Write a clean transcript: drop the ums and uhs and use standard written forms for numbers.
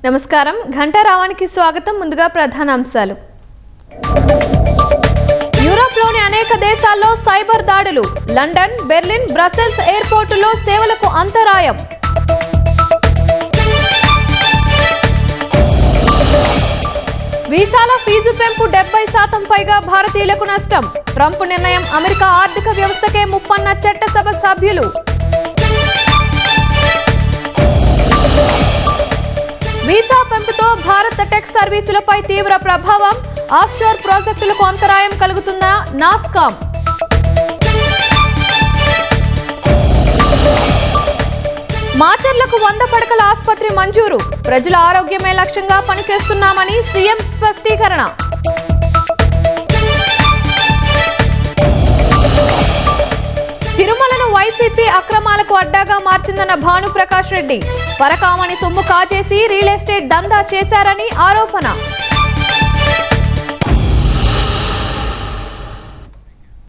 నమస్కారం ఘంటారావానికి స్వాగతం. ముందుగా ప్రధానాంశాలు. యూరోప్లోని అనేక దేశాల్లో సైబర్ దాడులు. లండన్, బెర్లిన్, బ్రసెల్స్ ఎయిర్పోర్టుల్లో సేవలకు అంతరాయం. వీసాల ఫీజు పెంపు 70% పైగా భారతీయులకు నష్టం. ట్రంప్ నిర్ణయం అమెరికా ఆర్థిక వ్యవస్థకే ముప్పన్న చట్టసభ సభ్యులు. వీసా పెంపుతో భారత టెక్ సర్వీసులపై తీవ్ర ప్రభావం. ఆఫ్షోర్ ప్రాజెక్టులకు అంతరాయం కలుగుతున్న నాస్కామ్. మాచర్లకు 100 పడకల ఆసుపత్రి మంజూరు. ప్రజల ఆరోగ్యమే లక్ష్యంగా పనిచేస్తున్నామని సీఎం స్పష్టీకరణ. తిరుమలను వైసీపీ అక్రమాలకు అడ్డాగా మార్చిందన్న భానుప్రకాష్ రెడ్డి. పరకామణి సొమ్ము కాజేసి రియల్ ఎస్టేట్ దందా చేశారని ఆరోపణ.